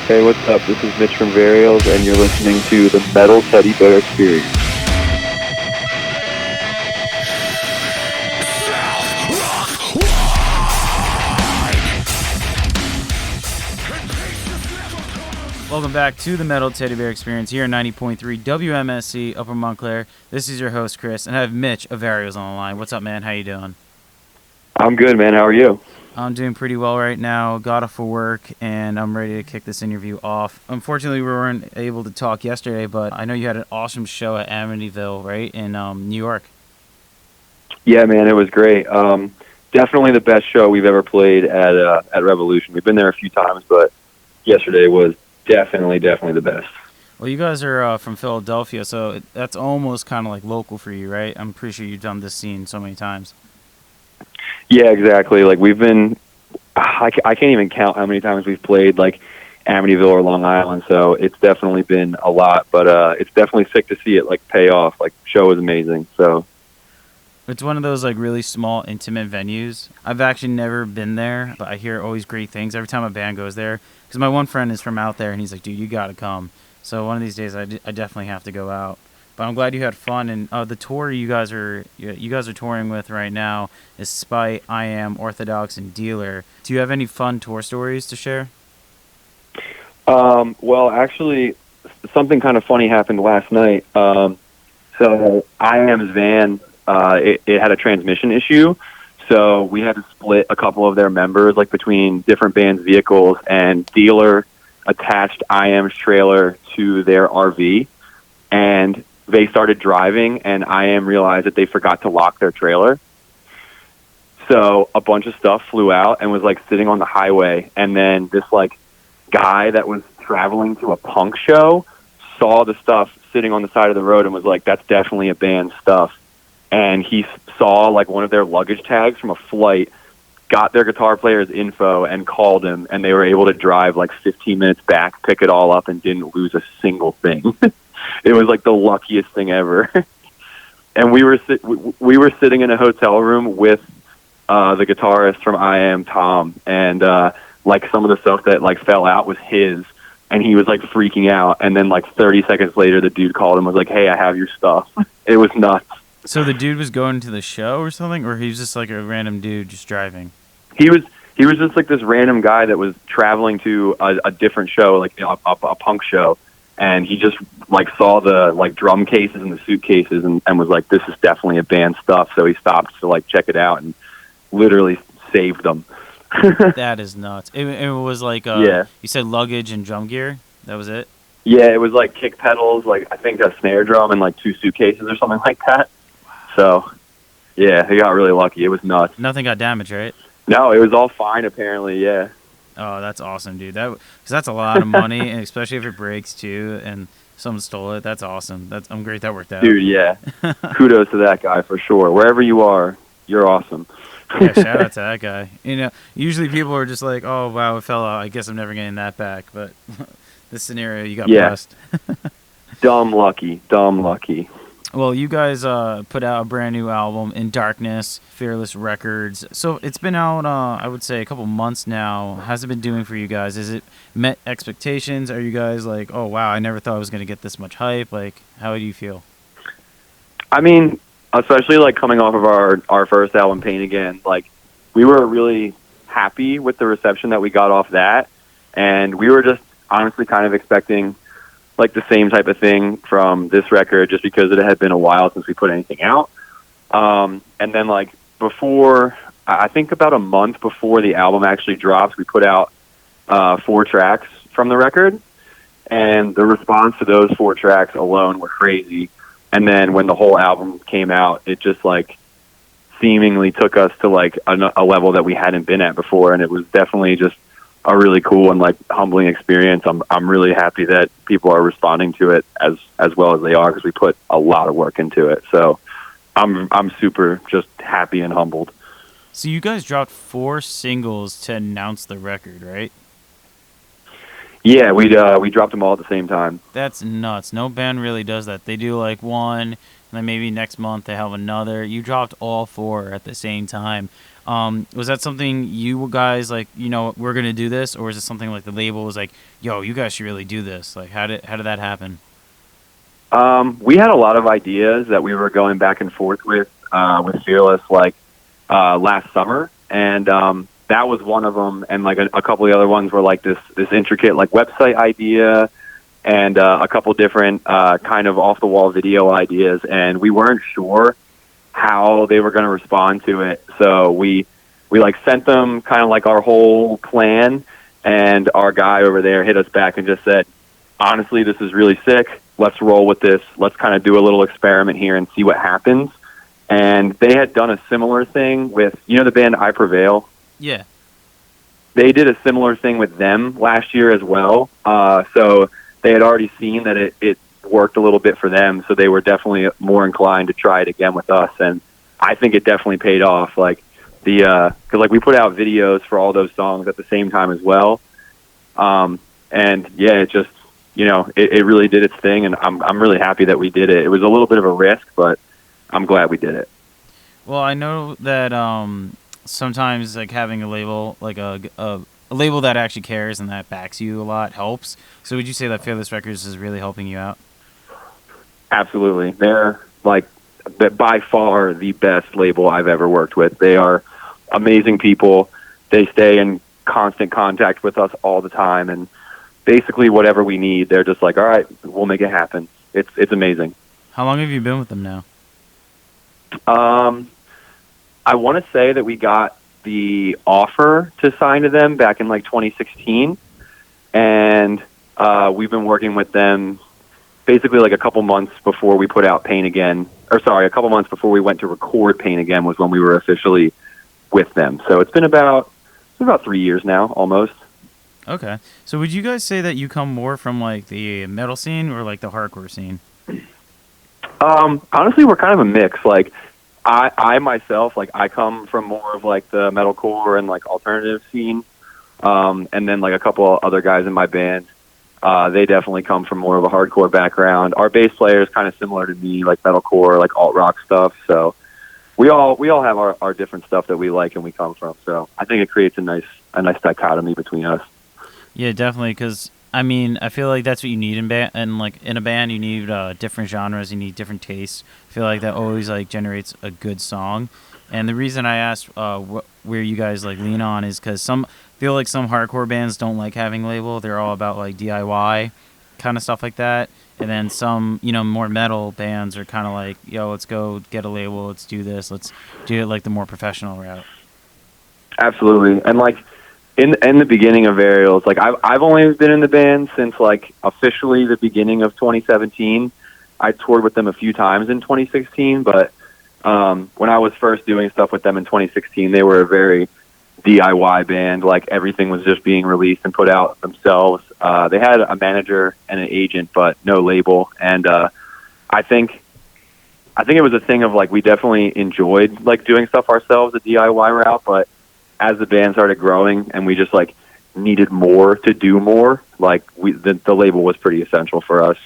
Hey, what's up? This is Mitch from Varials, and you're listening to the Metal Teddy Bear Experience. Welcome back to the Metal Teddy Bear Experience here at 90.3 WMSC Upper Montclair. This is your host, Chris, and I have Mitch of Varials on the line. What's up, man? How you doing? I'm good, man. How are you? I'm doing pretty well right now. Got off for work, and I'm ready to kick this interview off. Unfortunately, we weren't able to talk yesterday, but I know you had an awesome show at Amityville, right, in New York. Yeah, man, it was great. Definitely the best show we've ever played at Revolution. We've been there a few times, but yesterday was definitely the best. Well, you guys are from Philadelphia, so that's almost kind of like local for you, right? I'm pretty sure you've done this scene so many times. Yeah, exactly. Like, we've been, I can't even count how many times we've played, like, Amityville or Long Island, so it's definitely been a lot, but it's definitely sick to see it, like, pay off. Like, show was amazing, so. It's one of those, like, really small, intimate venues. I've actually never been there, but I hear always great things every time a band goes there, because my one friend is from out there, and he's like, dude, you gotta come. So one of these days, I definitely have to go out. But I'm glad you had fun, and the tour you guys are touring with right now is Spite, I Am, Orthodox, and Dealer. Do you have any fun tour stories to share? Well, actually, something kind of funny happened last night. So I Am's van, it had a transmission issue, so we had to split a couple of their members, like, between different bands' vehicles, and Dealer attached I Am's trailer to their RV, and they started driving, and I Am realized that they forgot to lock their trailer. So a bunch of stuff flew out and was, like, sitting on the highway, and then this, like, guy that was traveling to a punk show saw the stuff sitting on the side of the road and was like, that's definitely a band's stuff. And he saw, like, one of their luggage tags from a flight, got their guitar player's info, and called him, and they were able to drive, like, 15 minutes back, pick it all up, and didn't lose a single thing. It was, like, the luckiest thing ever. And we were sitting in a hotel room with the guitarist from I Am, Tom, and like, some of the stuff that, like, fell out was his, and he was, like, freaking out. And then, like, 30 seconds later, the dude called him and was like, hey, I have your stuff. It was nuts. So the dude was going to the show or something, or he was just like a random dude just driving? He was just, like, this random guy that was traveling to a different show, like, a punk show, and he just, like, saw the, like, drum cases and the suitcases and was like, this is definitely a band stuff. So he stopped to, like, check it out and literally saved them. That is nuts. It was like, yeah. You said luggage and drum gear? That was it? Yeah, it was, like, kick pedals, like, I think a snare drum and, like, 2 suitcases or something like that. So, yeah, he got really lucky. It was nuts. Nothing got damaged, right? No, it was all fine, apparently, yeah. Oh, that's awesome, dude. Because that's a lot of money, and especially if it breaks, too, and someone stole it. That's awesome. I'm great that worked out. Dude, yeah. Kudos to that guy, for sure. Wherever you are, you're awesome. Yeah, shout out to that guy. You know, usually people are just like, oh, wow, it fell out. I guess I'm never getting that back. But this scenario, you got blessed. Dumb lucky. Well, you guys put out a brand new album, In Darkness, Fearless Records. So it's been out, I would say, a couple months now. How's it been doing for you guys? Has it met expectations? Are you guys like, oh, wow, I never thought I was going to get this much hype? Like, how do you feel? I mean, especially, like, coming off of our first album, Pain Again, like, we were really happy with the reception that we got off that, and we were just honestly kind of expecting, like, the same type of thing from this record, just because it had been a while since we put anything out. And then, like, I think about a month before the album actually drops, we put out 4 tracks from the record, and the response to those 4 tracks alone were crazy. And then when the whole album came out, it just, like, seemingly took us to, like, a level that we hadn't been at before, and it was definitely just a really cool and, like, humbling experience. I'm really happy that people are responding to it as well as they are, because we put a lot of work into it. So I'm super just happy and humbled. So you guys dropped 4 singles to announce the record, right? Yeah, we dropped them all at the same time. That's nuts. No band really does that. They do, like, one, and then maybe next month they have another. You dropped all 4 at the same time. Was that something you guys like? We're gonna do this, or is it something like the label was like, "Yo, you guys should really do this"? Like, how did that happen? We had a lot of ideas that we were going back and forth with Fearless like last summer, and that was one of them. And like a couple of the other ones were like this intricate like website idea, and a couple different kind of off the wall video ideas, and we weren't sure how they were going to respond to it. So we like sent them kind of like our whole plan, and our guy over there hit us back and just said, honestly, this is really sick. Let's roll with this. Let's kind of do a little experiment here and see what happens. And they had done a similar thing with, the band I Prevail. Yeah. They did a similar thing with them last year as well. So they had already seen that it worked a little bit for them. So they were definitely more inclined to try it again with us. And I think it definitely paid off. Like because like we put out videos for all those songs at the same time as well. And yeah, it just, it really did its thing, and I'm really happy that we did it. It was a little bit of a risk, but I'm glad we did it. Well, I know that sometimes like having a label, like a label that actually cares and that backs you a lot helps. So would you say that Fearless Records is really helping you out? Absolutely. They're like by far the best label I've ever worked with. They are amazing people. They stay in constant contact with us all the time, and basically whatever we need, they're just like, all right, we'll make it happen. It's amazing. How long have you been with them now? I want to say that we got the offer to sign to them back in like 2016, and we've been working with them basically like a couple months before we put out Pain Again, or sorry, a couple months before we went to record Pain Again was when we were officially with them. So it's been about 3 years now, almost. Okay. So would you guys say that you come more from like the metal scene or like the hardcore scene? Honestly, we're kind of a mix. Like I myself, like I come from more of like the metalcore and like alternative scene. And then like a couple other guys in my band, they definitely come from more of a hardcore background. Our bass player is kind of similar to me, like metalcore, like alt rock stuff. So we all have our different stuff that we like and we come from. So I think it creates a nice dichotomy between us. Yeah, definitely. Because I mean, I feel like that's what you need in band, and like in a band, you need different genres, you need different tastes. I feel like that always like generates a good song. And the reason I asked where you guys like lean on is because feel like some hardcore bands don't like having label. They're all about like DIY kind of stuff like that. And then some, more metal bands are kind of like, yo, let's go get a label, let's do this, let's do it like the more professional route. Absolutely. And like in the beginning of Varials, like I've only been in the band since like officially the beginning of 2017. I toured with them a few times in 2016, but when I was first doing stuff with them in 2016, they were a very DIY band. Like everything was just being released and put out themselves. They had a manager and an agent, but no label. And I think it was a thing of like we definitely enjoyed like doing stuff ourselves, the DIY route. But as the band started growing and we just like needed more to do more, like the label was pretty essential for us.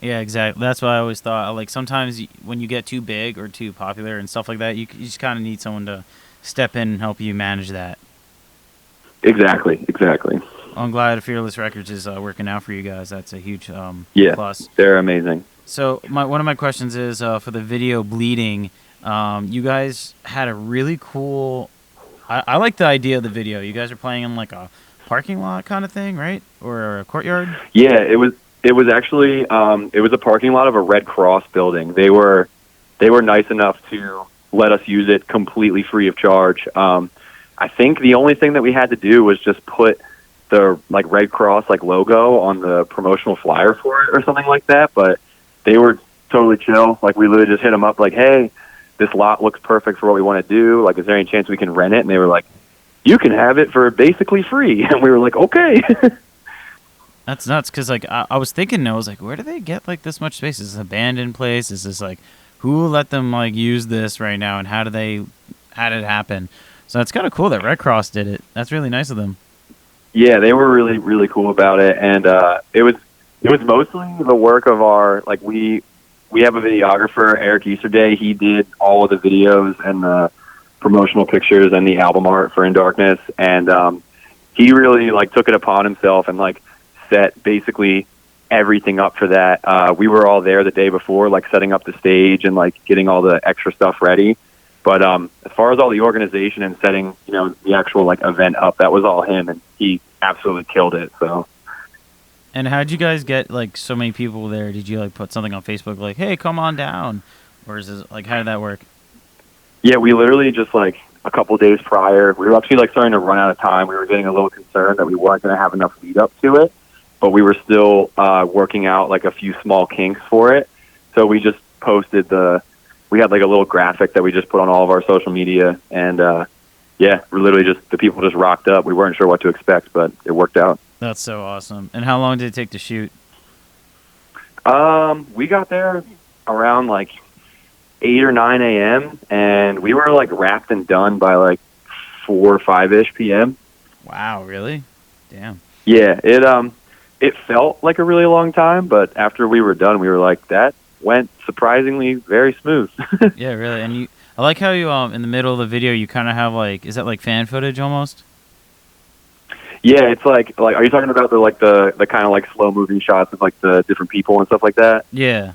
Yeah, exactly. That's what I always thought. Like sometimes when you get too big or too popular and stuff like that, you just kind of need someone to step in and help you manage that. Exactly. I'm glad Fearless Records is working out for you guys. That's a huge plus. They're amazing. So one of my questions is for the video Bleeding, you guys had a really cool... I like the idea of the video. You guys are playing in like a parking lot kind of thing, right? Or a courtyard? Yeah, it was actually it was a parking lot of a Red Cross building. They were nice enough to let us use it completely free of charge. I think the only thing that we had to do was just put the like Red Cross like logo on the promotional flyer for it or something like that, but they were totally chill. Like we literally just hit them up like, "Hey, this lot looks perfect for what we want to do. Like, is there any chance we can rent it?" And they were like, "You can have it for basically free." And we were like, "Okay." That's nuts, because like I was thinking, I was like, where do they get like this much space? Is this abandoned place? Is this like, who let them like use this right now, and how did it happen? So it's kind of cool that Red Cross did it. That's really nice of them. Yeah, they were really, really cool about it, and it was mostly the work of our like we have a videographer, Eric Easterday. He did all of the videos and promotional pictures and the album art for In Darkness, and he really like took it upon himself and like set basically everything up for that. We were all there the day before, like setting up the stage and like getting all the extra stuff ready. But as far as all the organization and setting, the actual like event up, that was all him, and he absolutely killed it. So. And how'd you guys get like so many people there? Did you like put something on Facebook like, "Hey, come on down," or is it like how did that work? Yeah, we literally just like a couple days prior, we were actually like starting to run out of time. We were getting a little concerned that we weren't going to have enough lead up to it, but we were still working out like a few small kinks for it. So we just posted we had like a little graphic that we just put on all of our social media, and yeah, we're literally just, the people just rocked up. We weren't sure what to expect, but it worked out. That's so awesome. And how long did it take to shoot? We got there around like 8 or 9 a.m. and we were like wrapped and done by like 4 or 5-ish p.m. Wow, really? Damn. Yeah, it felt like a really long time, but after we were done, we were like, that went surprisingly very smooth. Yeah, really. And I like how you in the middle of the video you kind of have like, is that like fan footage almost? Yeah, it's like are you talking about the kind of like slow moving shots of like the different people and stuff like that? Yeah.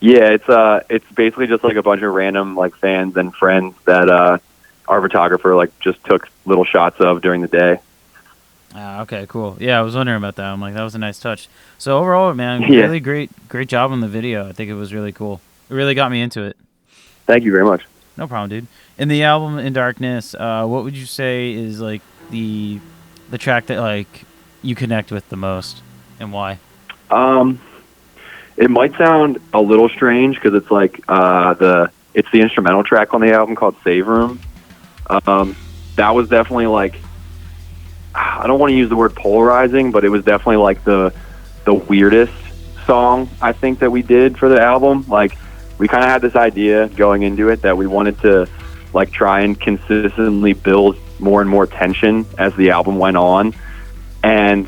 Yeah, it's basically just like a bunch of random like fans and friends that our photographer like just took little shots of during the day. Okay, cool. Yeah, I was wondering about that. I'm like, that was a nice touch. So overall, man, Yeah. really great job on the video. I think it was really cool. It really got me into it. Thank you very much. No problem, dude. In the album In Darkness, what would you say is like the track that like you connect with the most, and why? It might sound a little strange because it's like it's the instrumental track on the album called Save Room. That was definitely like, I don't want to use the word polarizing, but it was definitely like the weirdest song I think that we did for the album. Like, we kind of had this idea going into it that we wanted to like try and consistently build more and more tension as the album went on, and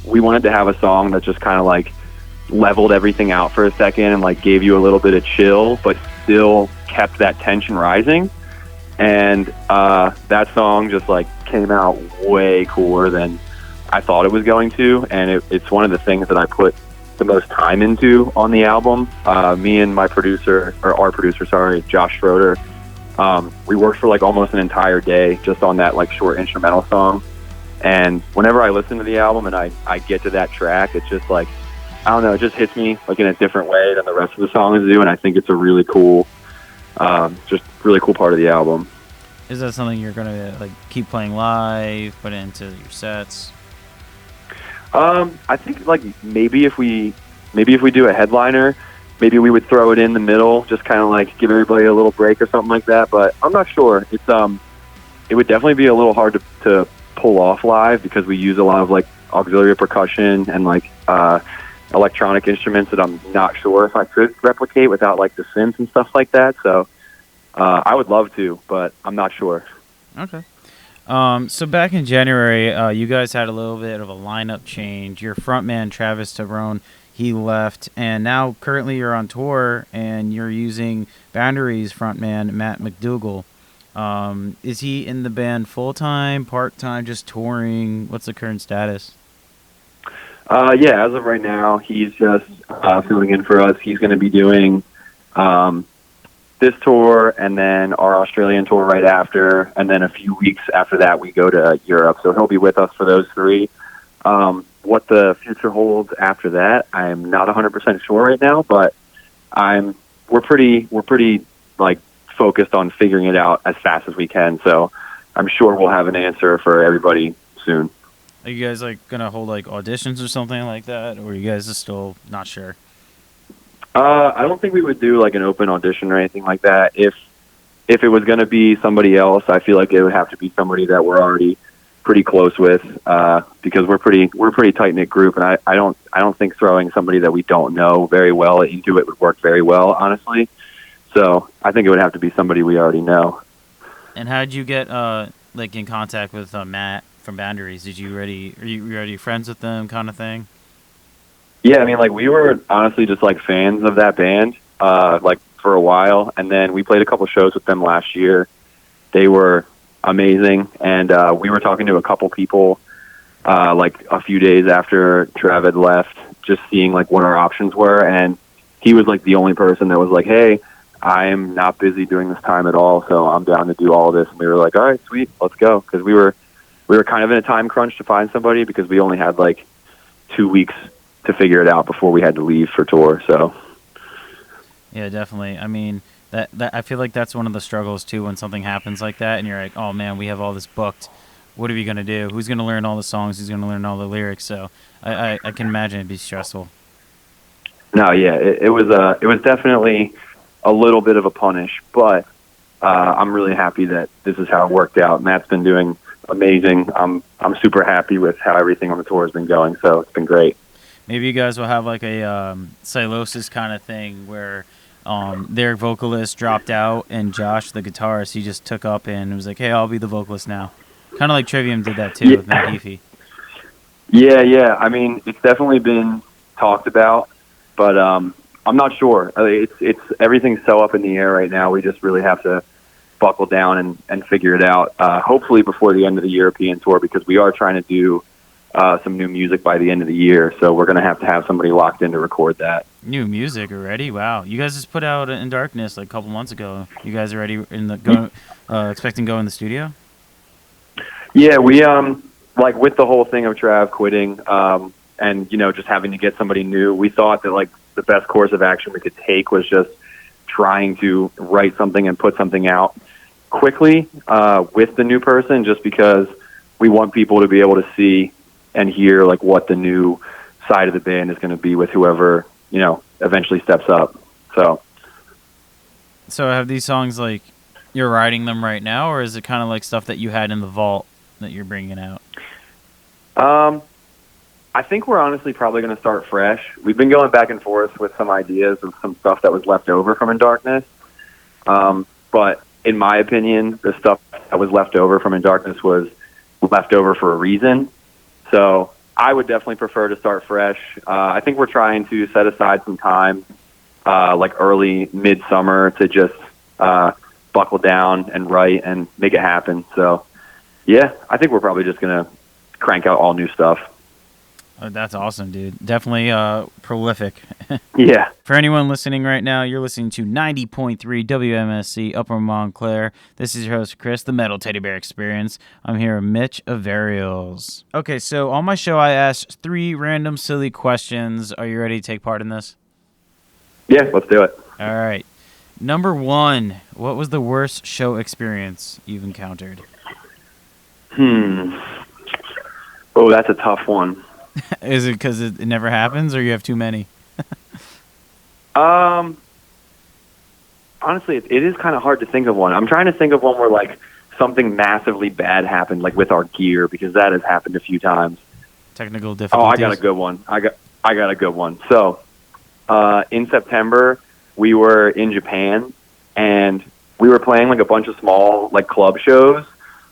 we wanted to have a song that just kind of like leveled everything out for a second and like gave you a little bit of chill, but still kept that tension rising. And that song just like came out way cooler than I thought it was going to, and it's one of the things that I put the most time into on the album. Me and our producer, Josh Schroeder, we worked for like almost an entire day just on that like short instrumental song. And whenever I listen to the album and I get to that track, it's just like, I don't know, it just hits me like in a different way than the rest of the songs do, and I think it's a really cool, just really cool part of the album. Is that something you're gonna like keep playing live, put it into your sets? I think like maybe if we do a headliner, maybe we would throw it in the middle, just kind of like give everybody a little break or something like that. But I'm not sure. It would definitely be a little hard to pull off live because we use a lot of like auxiliary percussion and like electronic instruments that I'm not sure if I could replicate without like the synths and stuff like that. So I would love to, but I'm not sure. Okay. So back in January, you guys had a little bit of a lineup change. Your frontman, Travis Tyrone, he left, and now currently you're on tour, and you're using Boundaries frontman, Matt McDougall. Is he in the band full-time, part-time, just touring? What's the current status? Yeah, as of right now, he's just filling in for us. He's going to be doing this tour and then our Australian tour right after, and then a few weeks after that we go to Europe. So he'll be with us for those 3. What the future holds after that, I'm not 100% sure right now, but we're pretty like focused on figuring it out as fast as we can. So I'm sure we'll have an answer for everybody soon. Are you guys like gonna hold like auditions or something like that, or are you guys are still not sure? I don't think we would do like an open audition or anything like that. If it was going to be somebody else, I feel like it would have to be somebody that we're already pretty close with, because we're a pretty tight knit group, and I don't think throwing somebody that we don't know very well into it would work very well, honestly. So I think it would have to be somebody we already know. And how did you get like in contact with Matt from Boundaries? Are you already friends with them, kind of thing? Yeah, I mean, like, we were honestly just like fans of that band, like for a while, and then we played a couple shows with them last year. They were amazing, and we were talking to a couple people like a few days after Trav had left, just seeing like what our options were, and he was like the only person that was like, hey, I'm not busy during this time at all, so I'm down to do all of this. And we were like, all right, sweet, let's go, because we were kind of in a time crunch to find somebody because we only had like 2 weeks to figure it out before we had to leave for tour. So yeah, definitely. I mean, that I feel like that's one of the struggles too when something happens like that, and you're like, oh man, we have all this booked. What are we gonna do? Who's gonna learn all the songs? Who's gonna learn all the lyrics? So I can imagine it'd be stressful. no, yeah, it was definitely a little bit of a punish, but I'm really happy that this is how it worked out. Matt's been doing amazing. I'm super happy with how everything on the tour has been going, so it's been great. Maybe you guys will have like a Silosis kind of thing where their vocalist dropped out and Josh, the guitarist, he just took up and was like, hey, I'll be the vocalist now. Kind of like Trivium did that too with Matt Heafy. Yeah. I mean, it's definitely been talked about, but I'm not sure. It's everything's so up in the air right now. We just really have to buckle down and figure it out. Hopefully before the end of the European tour, because we are trying to do some new music by the end of the year. So we're going to have somebody locked in to record that. New music already? Wow. You guys just put out In Darkness like a couple months ago. You guys already expecting to go in the studio? Yeah, we like with the whole thing of Trav quitting and just having to get somebody new, we thought that like the best course of action we could take was just trying to write something and put something out quickly with the new person, just because we want people to be able to see and hear like what the new side of the band is going to be with whoever eventually steps up. So have these songs like you're writing them right now, or is it kind of like stuff that you had in the vault that you're bringing out? I think we're honestly probably going to start fresh. We've been going back and forth with some ideas of some stuff that was left over from In Darkness. But in my opinion, the stuff that was left over from In Darkness was left over for a reason. So I would definitely prefer to start fresh. I think we're trying to set aside some time, like early midsummer, to just buckle down and write and make it happen. So yeah, I think we're probably just going to crank out all new stuff. Oh, that's awesome, dude. Definitely prolific. Yeah. For anyone listening right now, you're listening to 90.3 WMSC Upper Montclair. This is your host, Chris, the Metal Teddy Bear Experience. I'm here with Mitch of Varials. Okay, so on my show, I asked 3 random silly questions. Are you ready to take part in this? Yeah, let's do it. All right. Number 1, what was the worst show experience you've encountered? Oh, that's a tough one. Is it because it never happens, or you have too many? Honestly, it is kind of hard to think of one. I'm trying to think of one where like something massively bad happened, like with our gear, because that has happened a few times. Technical difficulties. Oh, I got a good one. I got a good one. So, in September, we were in Japan, and we were playing like a bunch of small like club shows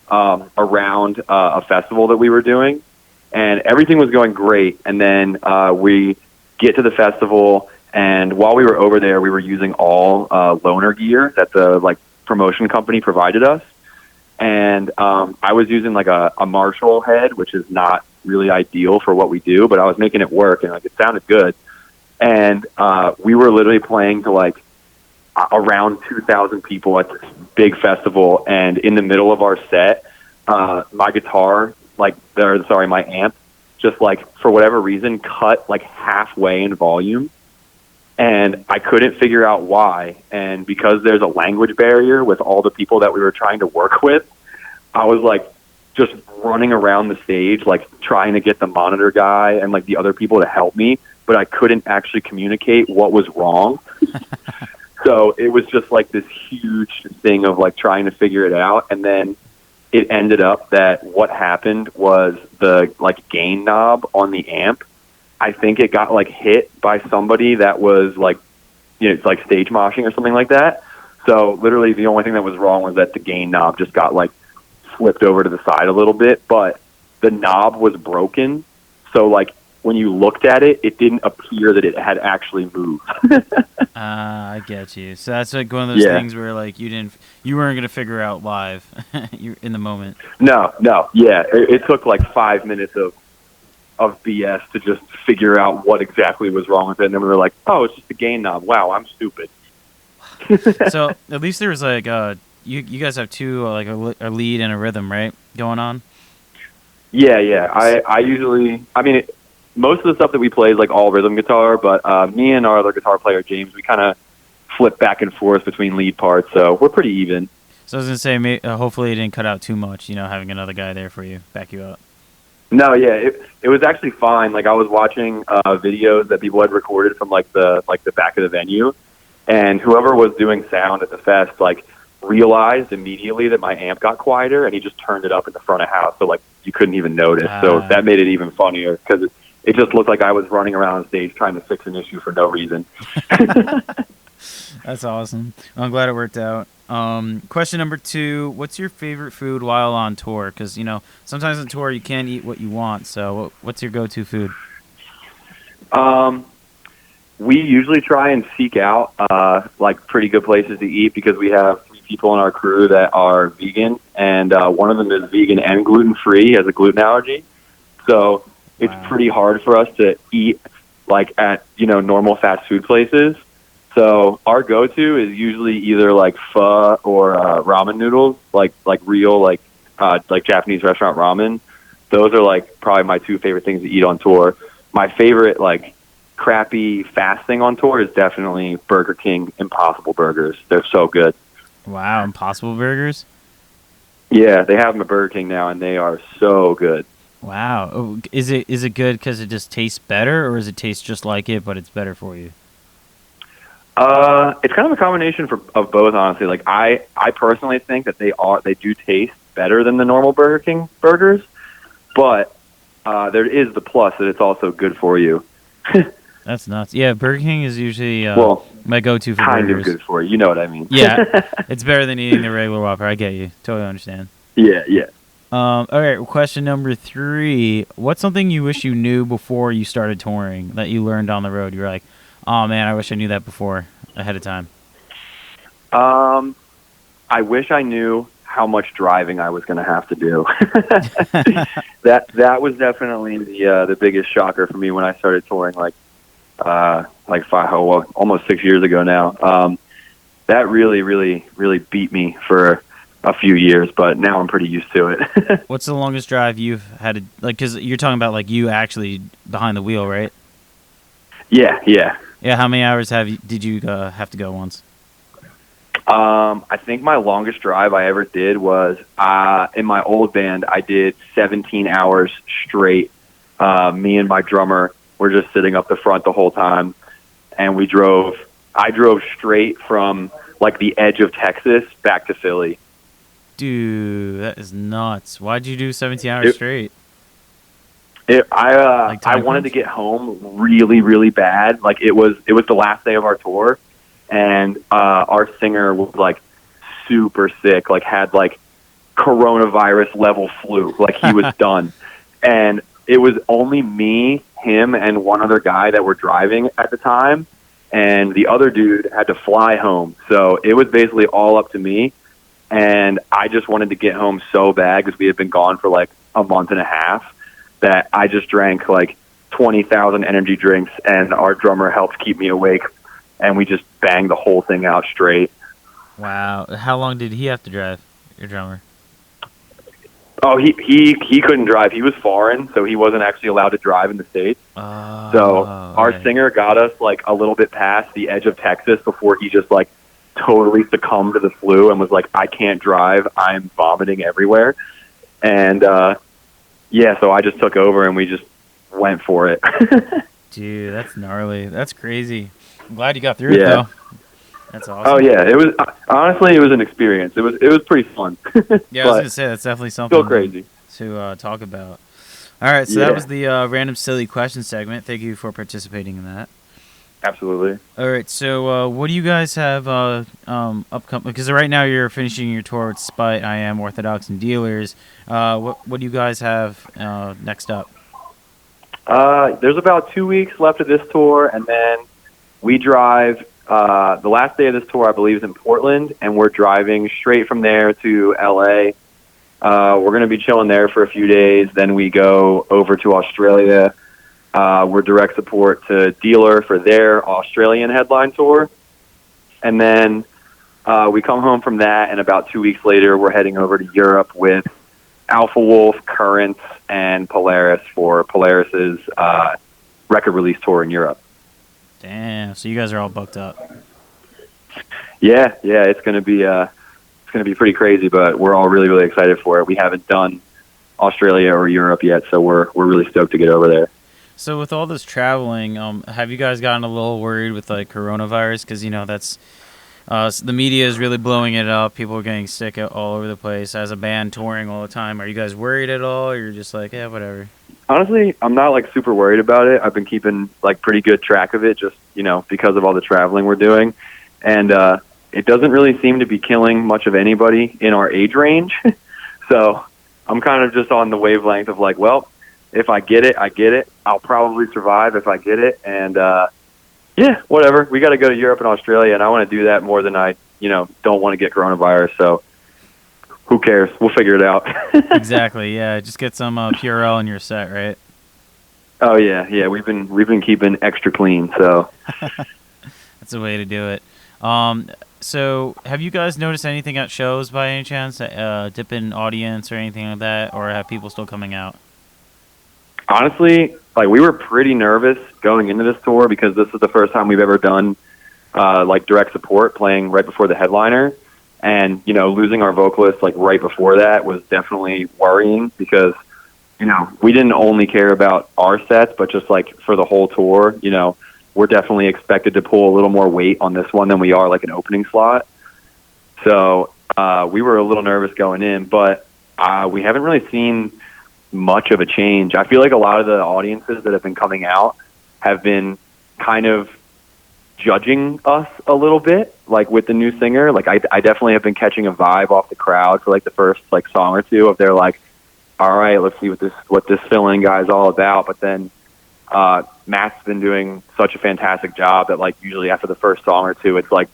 around a festival that we were doing. And everything was going great. And then we get to the festival, and while we were over there, we were using all loaner gear that the like promotion company provided us. And I was using like a Marshall head, which is not really ideal for what we do, but I was making it work, and like it sounded good. And we were literally playing to like around 2,000 people at this big festival. And in the middle of our set, my guitar, my amp, just like for whatever reason cut like halfway in volume, and I couldn't figure out why. And because there's a language barrier with all the people that we were trying to work with, I was like just running around the stage, like trying to get the monitor guy and like the other people to help me, but I couldn't actually communicate what was wrong. So it was just like this huge thing of like trying to figure it out. And then it ended up that what happened was the like gain knob on the amp, I think it got like hit by somebody that was like, it's like stage moshing or something like that. So literally the only thing that was wrong was that the gain knob just got like flipped over to the side a little bit, but the knob was broken. So like when you looked at it, it didn't appear that it had actually moved. I get you. So that's like one of those things where like you weren't gonna figure out live. You're in the moment. No, yeah. It took like 5 minutes of BS to just figure out what exactly was wrong with it, and then we were like, oh, it's just the gain knob. Wow, I'm stupid. So at least there was like you guys have two like a lead and a rhythm, right, going on? Yeah. I usually, most of the stuff that we play is like all rhythm guitar, but me and our other guitar player, James, we kind of flip back and forth between lead parts, so we're pretty even. So I was going to say, hopefully it didn't cut out too much, having another guy there for you, back you up. No, yeah, it was actually fine. Like, I was watching videos that people had recorded from like the back of the venue, and whoever was doing sound at the fest like realized immediately that my amp got quieter, and he just turned it up in the front of house, so like you couldn't even notice. So that made it even funnier because it just looked like I was running around on stage trying to fix an issue for no reason. That's awesome. Well, I'm glad it worked out. Question number 2, what's your favorite food while on tour? Because, sometimes on tour you can't eat what you want. So what's your go-to food? We usually try and seek out like pretty good places to eat because we have 3 people in our crew that are vegan, and one of them is vegan and gluten-free, has a gluten allergy. So it's pretty hard for us to eat like at, normal fast food places. So our go-to is usually either like pho or ramen noodles, like real like Japanese restaurant ramen. Those are like probably my 2 favorite things to eat on tour. My favorite like crappy fast thing on tour is definitely Burger King Impossible Burgers. They're so good. Wow, Impossible Burgers? Yeah, they have them at Burger King now, and they are so good. Wow. Oh, is it good because it just tastes better, or does it taste just like it, but it's better for you? It's kind of a combination of both, honestly. Like I personally think that they do taste better than the normal Burger King burgers, but there is the plus that it's also good for you. That's nuts. Yeah, Burger King is usually my go-to for kind burgers. Of good for you. You know what I mean? Yeah, it's better than eating the regular Whopper. I get you. Totally understand. Yeah. All right, question number 3. What's something you wish you knew before you started touring that you learned on the road? You're like, oh man, I wish I knew that before ahead of time. I wish I knew how much driving I was going to have to do. That was definitely the biggest shocker for me when I started touring, almost 6 years ago now. That really beat me for a few years, but now I'm pretty used to it. What's the longest drive you've had to, because you're talking about like you actually behind the wheel, right? Yeah. Yeah, how many hours did you have to go once? I think my longest drive I ever did was in my old band. I did 17 hours straight. Me and my drummer were just sitting up the front the whole time, and I drove straight from like the edge of Texas back to Philly. Dude, that is nuts. Why'd you do 17 hours straight? I wanted to get home really bad. Like it was the last day of our tour, and our singer was like super sick, like had like coronavirus level flu, like he was done. And it was only me, him, and one other guy that were driving at the time, and the other dude had to fly home. So it was basically all up to me, and I just wanted to get home so bad because we had been gone for like a month and a half that I just drank like 20,000 energy drinks, and our drummer helped keep me awake, and we just banged the whole thing out straight. Wow. How long did he have to drive, your drummer? Oh, he couldn't drive. He was foreign, so he wasn't actually allowed to drive in the States. So our singer got us like a little bit past the edge of Texas before he just like totally succumbed to the flu and was like, I can't drive. I'm vomiting everywhere. And yeah, so I just took over and we just went for it. Dude, that's gnarly. That's crazy. I'm glad you got through it though. That's awesome. Oh yeah, it was honestly it was an experience. It was pretty fun. Yeah, I was gonna say that's definitely something still crazy to talk about. All right, so that was the random silly question segment. Thank you for participating in that. Absolutely. All right, so what do you guys have upcoming? Because right now you're finishing your tour with Spite, I Am, Orthodox, and Dealers. What do you guys have next up? There's about 2 weeks left of this tour, and then we drive. The last day of this tour, I believe, is in Portland, and we're driving straight from there to LA. We're going to be chilling there for a few days. Then we go over to Australia. We're direct support to Dealer for their Australian headline tour. And then we come home from that, and about 2 weeks later, we're heading over to Europe with Alpha Wolf, Currents, and Polaris for Polaris's record release tour in Europe. Damn, so you guys are all booked up. Yeah, it's going to be pretty crazy, but we're all really, really excited for it. We haven't done Australia or Europe yet, so we're really stoked to get over there. So with all this traveling, have you guys gotten a little worried with like coronavirus? Because that's the media is really blowing it up. People are getting sick all over the place. As a band touring all the time, are you guys worried at all? Or you're just like, yeah, whatever. Honestly, I'm not like super worried about it. I've been keeping like pretty good track of it, just because of all the traveling we're doing, and it doesn't really seem to be killing much of anybody in our age range. So I'm kind of just on the wavelength of like, well, if I get it, I get it. I'll probably survive if I get it. And, yeah, whatever. We got to go to Europe and Australia, and I want to do that more than I, don't want to get coronavirus. So who cares? We'll figure it out. Exactly, yeah. Just get some Purell in your set, right? Oh, yeah. We've been keeping extra clean, so. That's the way to do it. So have you guys noticed anything at shows by any chance? Dip in audience or anything like that? Or have people still coming out? Honestly, like we were pretty nervous going into this tour because this is the first time we've ever done like direct support playing right before the headliner. And, losing our vocalist like right before that was definitely worrying because, we didn't only care about our sets, but just like for the whole tour, we're definitely expected to pull a little more weight on this one than we are like an opening slot. So we were a little nervous going in, but we haven't really seen much of a change. I feel like a lot of the audiences that have been coming out have been kind of judging us a little bit, like with the new singer. Like I definitely have been catching a vibe off the crowd for like the first like song or two of they're like, all right, let's see what this fill-in guy's all about. But then Matt's been doing such a fantastic job that like usually after the first song or two, it's like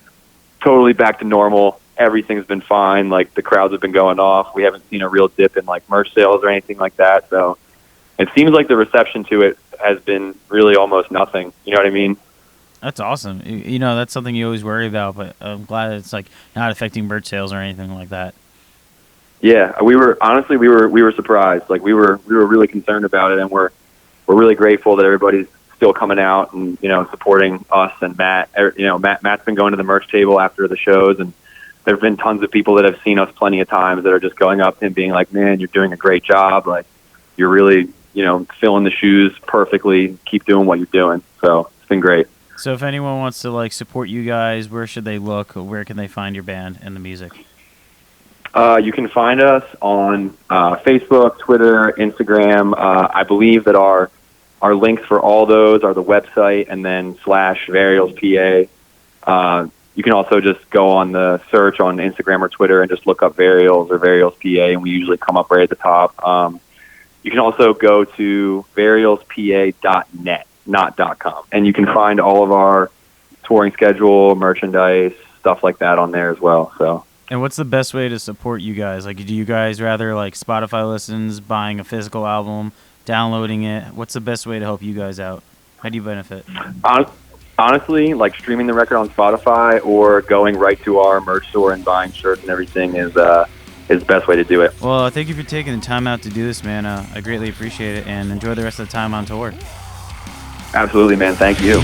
totally back to normal. Everything's been fine. Like the crowds have been going off. We haven't seen a real dip in like merch sales or anything like that. So it seems like the reception to it has been really almost nothing. You know what I mean? That's awesome. That's something you always worry about, but I'm glad it's like not affecting merch sales or anything like that. Yeah, we were surprised. Like we were really concerned about it, and we're really grateful that everybody's still coming out and supporting us and Matt. Matt's been going to the merch table after the shows, and there've been tons of people that have seen us plenty of times that are just going up and being like, "Man, you're doing a great job. Like you're really filling the shoes perfectly. Keep doing what you're doing." So it's been great. So if anyone wants to like support you guys, where should they look? Where can they find your band and the music? You can find us on Facebook, Twitter, Instagram. I believe that our links for all those are the website and then /Varials PA. You can also just go on the search on Instagram or Twitter and just look up Varials or Varials PA, and we usually come up right at the top. You can also go to varialspa.net, not .com, and you can find all of our touring schedule, merchandise, stuff like that on there as well. So. And what's the best way to support you guys? Like, do you guys rather like Spotify listens, buying a physical album, downloading it? What's the best way to help you guys out? How do you benefit? Honestly, like streaming the record on Spotify or going right to our merch store and buying shirts and everything is the best way to do it. Well, thank you for taking the time out to do this, man. I greatly appreciate it, and enjoy the rest of the time on tour. Absolutely, man. Thank you.